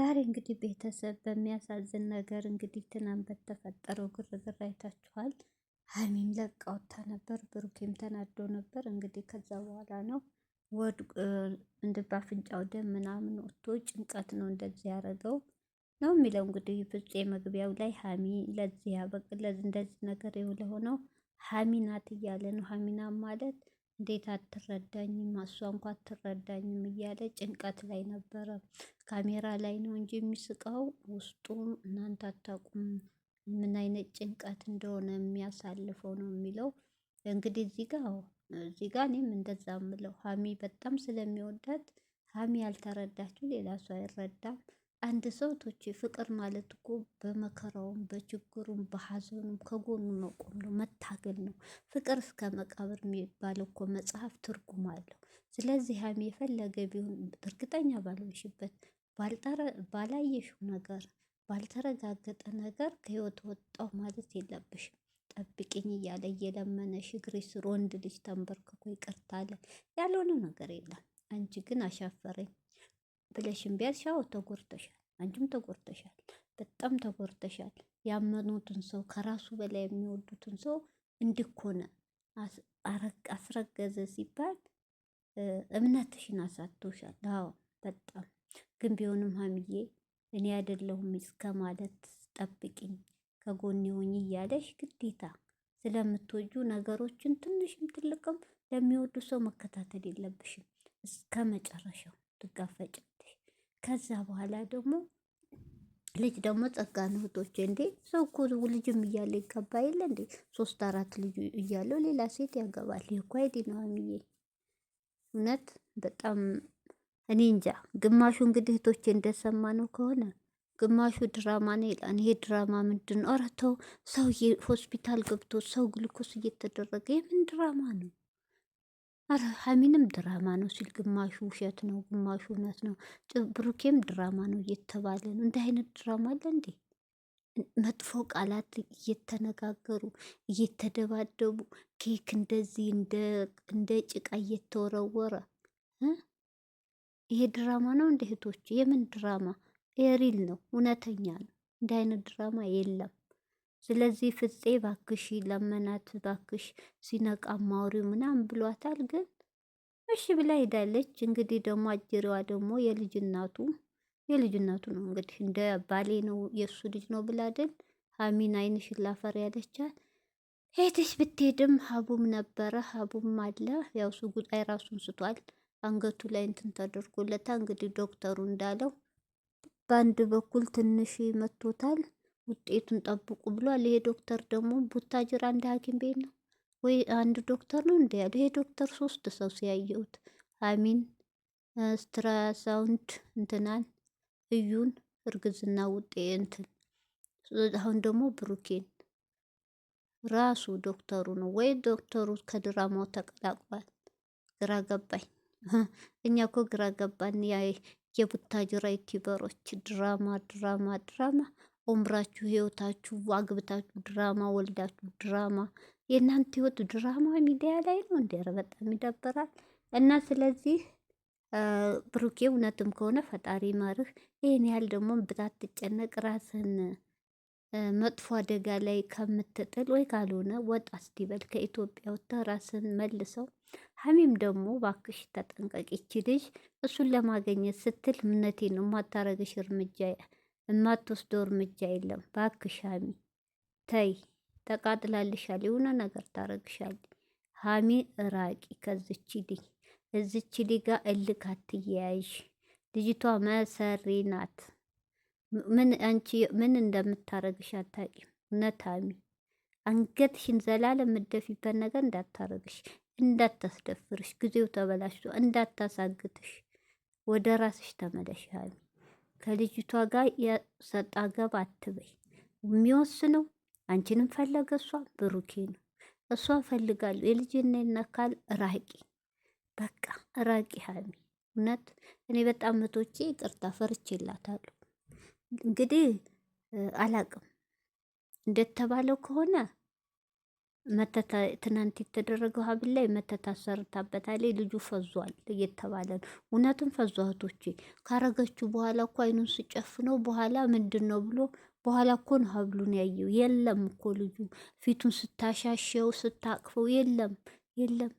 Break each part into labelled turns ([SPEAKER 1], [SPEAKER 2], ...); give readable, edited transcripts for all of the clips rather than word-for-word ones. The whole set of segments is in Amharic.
[SPEAKER 1] ዛሬ እንግዲህ ቤተሰብ በሚያሳዝን ነገር እንግዲህ ትናንት በተፈጠረው ግርግር አይታችኋል። ሀይሚም ለቃ ወጥታ ነበር፣ ብሩኬም ተናዶ ነበር። እንግዲህ ከዛ በኋላ ነው ወድቅ እንደ በአፍንጫው ደም ምናምን ወጥቶ ጭንቀት ነው እንደዚህ ያደረገው ነው የሚለው እንግዲህ ፍፄ መግቢያው ላይ ሀሚ ለዚህ ያበቅለት እንደዚህ ነገር የሆነው ሀሚ ናት እያለ ነው። ሀሚና ማለት እንዴት አትረዳኝም? እሷ እንኳ አትረዳኝም እያለ ጭንቀት ላይ ነበረ። ካሜራ ላይ ነው እንጂ የሚስቀው ውስጡ እናንተ አታውቁም ምን አይነት ጭንቀት እንደሆነ የሚያሳልፈው ነው የሚለው። እንግዲህ እዚህ ጋር እኔም እንደዛ ምለው ሀሚ በጣም ስለሚወዳት ሀሚ ያልተረዳችው ሌላ ሰው አይረዳም። አንድ ሰው ቶቼ ፍቅር ማለት እኮ በመከራውም በችግሩም በሀዘኑም ከጎኑ መቆም ነው፣ መታገል ነው። ፍቅር እስከ መቃብር የሚባል እኮ መጽሐፍ ትርጉም አለው። ስለዚህ ሀሚ የፈለገ ቢሆን እርግጠኛ ባልሆንሽበት ባላየሽው ነገር ባልተረጋገጠ ነገር ከህይወት ወጣው ማለት የለብሽም። ጠብቂኝ እያለ እየለመነሽ እግሬ ስር ወንድ ልጅ ተንበርክኮ ይቅርታ አለ። ያልሆነ ነገር የለም። አንቺ ግን አሻፈረኝ ብለሽም ቢያልሽ አዎ ተጎርተሻል። አንቺም ተጎርተሻል፣ በጣም ተጎርተሻል። ያመኑትን ሰው ከራሱ በላይ የሚወዱትን ሰው እንዲኮነ አስረገዘ ሲባል እምነትሽን አሳጥቶሻል። አዎ በጣም ግን ቢሆንም ሀሚዬ እኔ አይደለሁም እስከ ማለት ጠብቂኝ ከጎኔ ሆኚ እያለሽ ግዴታ ስለምትወጁ ነገሮችን ትንሽም ትልቅም ለሚወዱ ሰው መከታተል የለብሽም። እስከ መጨረሻው ትጋፈጫለሽ። ከዛ በኋላ ደግሞ ልጅ ደግሞ ጸጋ ነው እህቶቼ። እንዴ ሰው እኮ ልጅም እያለ ይገባ የለ እንዴ? 3 4 ልጅ እያለው ሌላ ሴት ያገባል። ይሄ እኮ አይዲ ነው ሀሚዬ። እውነት በጣም እኔ እንጃ። ግማሹ እንግዲህ እህቶቼ እንደሰማ ነው ከሆነ ግማሹ ድራማ ነው ይላል። ይሄ ድራማ ምንድን ነው? ኧረ ተው። ሰው ሆስፒታል ገብቶ ሰው ግልኮስ እየተደረገ የምን ድራማ ነው? ኧረ ሀሚንም ድራማ ነው ሲል ግማሹ ውሸት ነው፣ ግማሹ እውነት ነው። ብሩኬም ድራማ ነው እየተባለ ነው። እንዲህ አይነት ድራማ አለ እንዴ? መጥፎ ቃላት እየተነጋገሩ እየተደባደቡ ኬክ እንደዚህ እንደ ጭቃ እየተወረወረ ይሄ ድራማ ነው እንደ እህቶች? የምን ድራማ? የሪል ነው፣ እውነተኛ ነው። እንደ አይነት ድራማ የለም። ስለዚህ ፍፄ ባክሽ ለመናት፣ ባክሽ ሲነቃ ማውሪው ምናምን ብሏታል። ግን እሺ ብላ ሄዳለች። እንግዲህ ደግሞ አጅሬዋ ደግሞ የልጅናቱ ነው እንግዲህ እንደ ባሌ ነው የእሱ ልጅ ነው ብላ አይደል ሀሚን አይንሽን ላፈር ያለቻት። ሄትሽ ብትሄድም ሀቡም ነበረ፣ ሀቡም አለ። ያው እሱ ጉዳይ ራሱን ስቷል። አንገቱ ላይ እንትን ተደርጎለታ። እንግዲህ ዶክተሩ እንዳለው በአንድ በኩል ትንሽ መቶታል፣ ውጤቱን ጠብቁ ብሏል። ይሄ ዶክተር ደግሞ ቡታጅራ አንድ ሐኪም ቤት ነው ወይ አንድ ዶክተር ነው እንደ ያለው። ይሄ ዶክተር 3 ሰው ሲያየሁት ሀሚን፣ ስትራሳውንድ እንትናን፣ እዩን እርግዝና ውጤ እንትን አሁን ደግሞ ብሩኬን ራሱ ዶክተሩ ነው ወይ ዶክተሩ ከድራማው ተቀላቅሏል? ግራ ገባኝ። እኛ እኮ ግራ ገባን። ያ የቡታጅራ ዩቲዩበሮች ድራማ ድራማ ድራማ፣ ኦምራችሁ ህይወታችሁ፣ አግብታችሁ ድራማ፣ ወልዳችሁ ድራማ። የእናንተ ህይወት ድራማ ሚዲያ ላይ ነው እንዴ? ኧረ በጣም ይደብራል። እና ስለዚህ ብሩኬ እውነትም ከሆነ ፈጣሪ ማርህ። ይህን ያህል ደግሞ ብታትጨነቅ ራስህን መጥፎ አደጋ ላይ ከምትጥል ወይ ካልሆነ ወጣ እስቲበል ከኢትዮጵያ ወጥተህ ራስን መልሰው። ሀሚም ደግሞ ባክሽ ተጠንቀቂ። ይቺ ልጅ እሱን ለማገኘት ስትል እምነቴ ነው የማታረግሽ እርምጃ የማትወስደው እርምጃ የለም። ባክሽ ሀሚ ተይ፣ ተቃጥላልሻል፣ የሆነ ነገር ታረግሻል። ሀሚ ራቂ ከዝቺ ልጅ። እዝቺ ልጅ ጋር እልክ አትያያዥ። ልጅቷ መሰሪ ናት። አንቺ ምን እንደምታረግሽ አታቂም። እውነት ሀሚ አንገትሽን ዘላለም የምትደፊበት ነገር እንዳታረግሽ፣ እንዳታስደፍርሽ፣ ጊዜው ተበላሽቶ እንዳታሳግትሽ። ወደ ራስሽ ተመለሽ ሀሚ። ከልጅቷ ጋር የሰጣ ገባ አትበይ። የሚወስነው አንቺንም ፈለገ እሷ ብሩኬ ነው። እሷ ፈልጋለሁ የልጅና ይነካል። ራቂ፣ በቃ ራቂ ሀሚ። እውነት እኔ በጣም መቶቼ ይቅርታ ፈርቼላታለሁ። እንግዲህ አላቅም እንደተባለው ከሆነ መተታ ትናንት የተደረገው ሀብል ላይ መተት አሰርታበታለች። ልጁ ፈዟል እየተባለ ነው። እውነትም ፈዟ እህቶቼ። ካረገችው በኋላ እኮ አይኑን ስጨፍነው በኋላ ምንድን ነው ብሎ በኋላ እኮ ነው ሀብሉን ያየው። የለም እኮ ልጁ ፊቱን ስታሻሸው ስታቅፈው የለም የለም።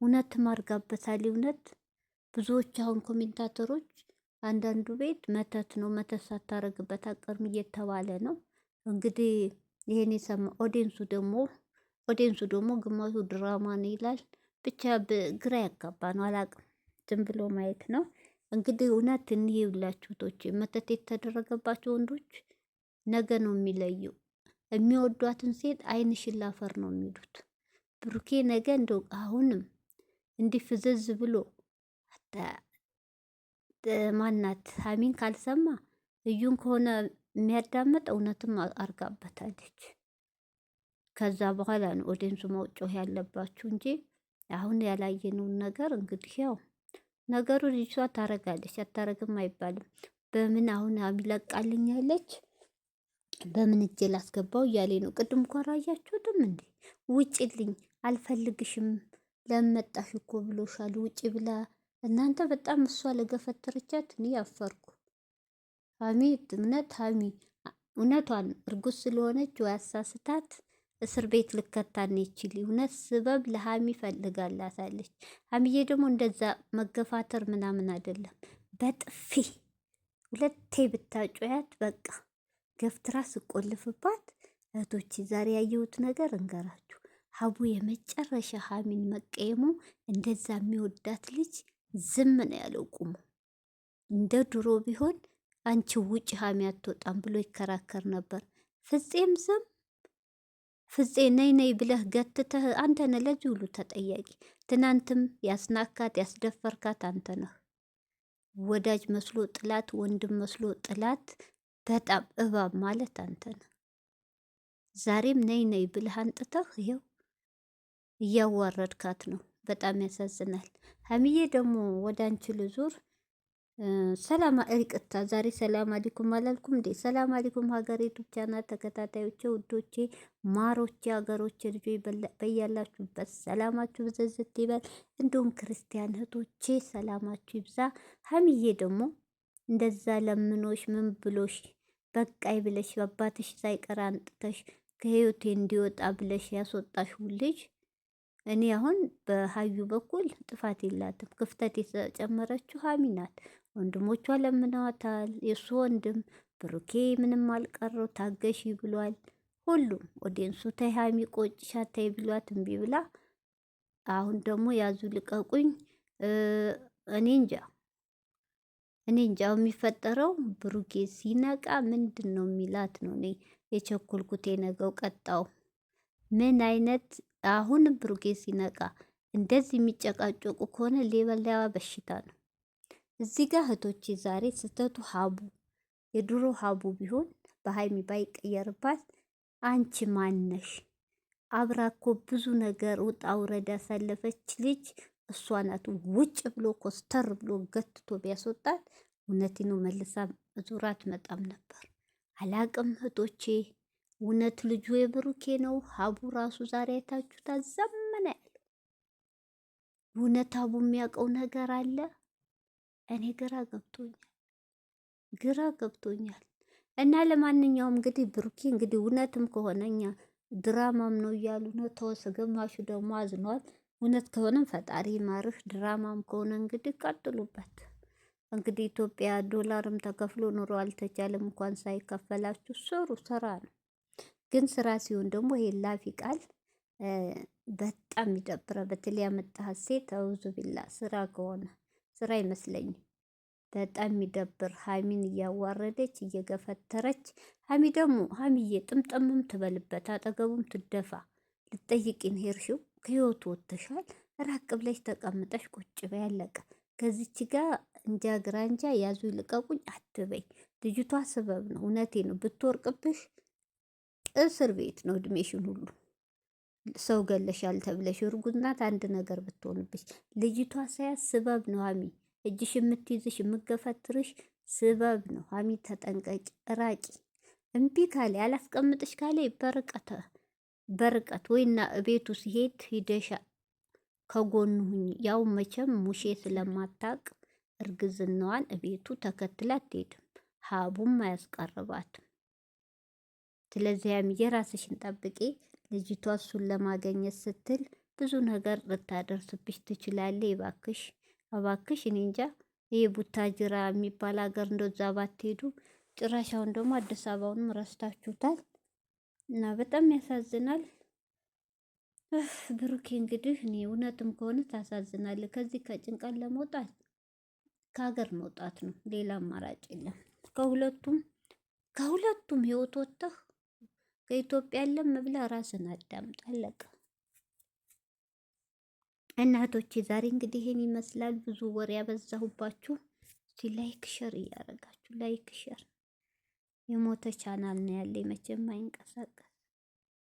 [SPEAKER 1] እውነትም አርጋበታል። እውነት ብዙዎች አሁን ኮሜንታተሮች አንዳንዱ ቤት መተት ነው መተት ሳታረግበት አቀርም እየተባለ ነው። እንግዲህ ይሄን የሰማ ኦዲየንሱ ደግሞ ግማሹ ድራማ ነው ይላል። ብቻ ግራ ያጋባ ነው። አላቅም፣ ዝም ብሎ ማየት ነው እንግዲህ። እውነት እኒህ ይብላችሁ ቶች መተት የተደረገባቸው ወንዶች ነገ ነው የሚለዩ። የሚወዷትን ሴት አይን ሽላፈር ነው የሚሉት። ብሩኬ ነገ እንደው አሁንም እንዲህ ፍዝዝ ብሎ ማናት ሀሚን ካልሰማ እዩን ከሆነ የሚያዳምጥ እውነትም አርጋበታለች። ከዛ በኋላ ነው ኦዲየንሱ መውጮህ ያለባችሁ እንጂ አሁን ያላየነውን ነገር እንግዲህ ያው ነገሩ ልጅቷ ታረጋለች አታረግም አይባልም። በምን አሁን አሚለቃልኛለች በምን እጄ ላስገባው እያሌ ነው። ቅድም እኮ አላያችሁትም እንዴ? ውጭልኝ አልፈልግሽም ለመጣሽ እኮ ብሎሻል ውጭ ብላ እናንተ በጣም እሷ ለገፈተረቻት እኔ አፈርኩ። ሀሚ እውነቷን እርጉዝ ስለሆነች ወይ አሳስታት እስር ቤት ልከታን ይችል እውነት ስበብ ለሀሚ ፈልጋላታለች። ሀሚዬ ደግሞ እንደዛ መገፋተር ምናምን አይደለም። በጥፊ ሁለቴ ብታጮያት በቃ ገፍትራ ስቆልፍባት። እህቶች ዛሬ ያየሁት ነገር እንገራችሁ። ሀቡ የመጨረሻ ሀሚን መቀየሙ እንደዛ የሚወዳት ልጅ ዝም ነው ያለው ቁሙ። እንደ ድሮ ቢሆን አንቺ ውጭ ሀሚ አትወጣም ብሎ ይከራከር ነበር። ፍፄም ዝም ፍፄ ነይ ነይ ብለህ ገትተህ አንተ ነህ ለዚህ ሁሉ ተጠያቂ። ትናንትም ያስናካት ያስደፈርካት አንተ ነህ። ወዳጅ መስሎ ጥላት፣ ወንድም መስሎ ጥላት፣ በጣም እባብ ማለት አንተ ነህ። ዛሬም ነይ ነይ ብለህ አንጥተህ ይኸው እያዋረድካት ነው። በጣም ያሳዝናል። ሀሚዬ ደግሞ ወደ አንቺ ልዙር። ሰላም ይቅርታ፣ ዛሬ ሰላም አሊኩም አላልኩም እንዴ? ሰላም አሊኩም ሀገሬ ቱቻና ተከታታዮቼ፣ ውዶቼ፣ ማሮቼ፣ ሀገሮቼ ልጆች በያላችሁበት ሰላማችሁ ብዝዝት ይበል። እንዲሁም ክርስቲያን እህቶቼ ሰላማችሁ ይብዛ። ሀሚዬ ደግሞ እንደዛ ለምኖሽ ምን ብሎሽ በቃይ ብለሽ አባትሽ ሳይቀር አንጥተሽ ከህይወቴ እንዲወጣ ብለሽ ያስወጣሽው ልጅ እኔ አሁን በሀዩ በኩል ጥፋት የላትም። ክፍተት የተጨመረችው ሀሚ ናት። ወንድሞቿ ለምነዋታል። የእሱ ወንድም ብሩኬ ምንም አልቀረው ታገሺ ብሏል። ሁሉም ኦዲየንሱ ተይ ሀሚ ቆጭሻ ተይ ብሏት እምቢ ብላ አሁን ደግሞ ያዙ ልቀቁኝ። እኔ እንጃ የሚፈጠረው ብሩኬ ሲነቃ ምንድን ነው የሚላት ነው እኔ የቸኮልኩት። የነገው ቀጣው ምን አይነት አሁን ብሩኬ ሲነቃ እንደዚህ የሚጨቃጨቁ ከሆነ ሌላ በሽታ ነው። እዚህ ጋር እህቶቼ ዛሬ ስተቱ ሀቡ የድሮ ሀቡ ቢሆን በሀይሚ ባይቀየርባት፣ አንቺ ማነሽ? አብራኮ ብዙ ነገር ውጣ ውረድ ያሳለፈች ልጅ እሷ ናት። ውጭ ብሎ ኮስተር ብሎ ገትቶ ቢያስወጣት እውነቴ ነው መልሳ ዙራት መጣም ነበር። አላቅም እህቶቼ፣ እውነት ልጁ የብሩኬ ነው? ሀቡ ራሱ ዛሬ አይታችሁታል፣ ዘመነ ያለው እውነት ሀቡ የሚያውቀው ነገር አለ። እኔ ግራ ገብቶኛል። እና ለማንኛውም እንግዲህ ብሩኬ እንግዲህ እውነትም ከሆነ እኛ ድራማም ነው እያሉ ነው። ተወሰ ግማሹ ደግሞ አዝኗል። እውነት ከሆነም ፈጣሪ ማርህ፣ ድራማም ከሆነ እንግዲህ ቀጥሉበት። እንግዲህ ኢትዮጵያ ዶላርም ተከፍሎ ኑሮ አልተቻለም። እንኳን ሳይከፈላችሁ ስሩ፣ ስራ ነው። ግን ስራ ሲሆን ደግሞ ይሄ ላፊ ቃል በጣም ይደብረ። በተለይ ያመጣሃት ሴት አውዙ ቢላ ስራ ከሆነ ስራ አይመስለኝም። በጣም የሚደብር ሀሚን እያዋረደች እየገፈተረች። ሀሚ ደግሞ ሀሚዬ ጥምጥምም ትበልበት አጠገቡም ትደፋ። ልጠይቂን ሄርሽው ከህይወቱ ወጥተሻል። ራቅ ብለሽ ተቀምጠሽ ቁጭ በይ ያለቀ። ከዚች ጋር እንጃ ግራንጃ ያዙ ይልቀቁኝ አትበይ። ልጅቷ ስበብ ነው። እውነቴ ነው። ብትወርቅብሽ እስር ቤት ነው እድሜሽን ሁሉ። ሰው ገለሻል ተብለሽ እርጉዝ ናት አንድ ነገር ብትሆንብሽ። ልጅቷ ሳያት ስበብ ነው ሀሚ። እጅሽ የምትይዝሽ የምገፈትርሽ ስበብ ነው ሀሚ። ተጠንቀቂ፣ ራቂ። እምቢ ካለ ያላስቀምጥሽ ካለ በርቀተ በርቀት ወይና ቤቱ ሲሄድ ሂደሻ ከጎኑ ሁኚ። ያው መቼም ሙሼ ስለማታቅ እርግዝናዋን እቤቱ ተከትላ አትሄድም፣ ሀቡም አያስቀርባትም። ስለዚህ ሀይሚዬ ራስሽን ጠብቂ። ልጅቷ እሱን ለማገኘት ስትል ብዙ ነገር ልታደርስብሽ ትችላለች። እባክሽ እባክሽ፣ እኔ እንጃ ይሄ ቡታጅራ የሚባል ሀገር እንደዛ ባትሄዱ። ጭራሻውን ደግሞ አዲስ አበባውንም ረስታችሁታል እና በጣም ያሳዝናል። ብሩኬ እንግዲህ እኔ እውነትም ከሆነ ታሳዝናል። ከዚህ ከጭንቀት ለመውጣት ከሀገር መውጣት ነው፣ ሌላ አማራጭ የለም። ከሁለቱም ህይወት ወጥተህ ከኢትዮጵያ ያለም ብላ ራስን አዳምጥ፣ አለቀ። እናቶቼ ዛሬ እንግዲህ ይሄን ይመስላል። ብዙ ወሬ ያበዛሁባችሁ። እስቲ ላይክ ሸር እያደረጋችሁ ላይክ ሸር። የሞተ ቻናል ነው ያለኝ መቼም አይንቀሳቀስ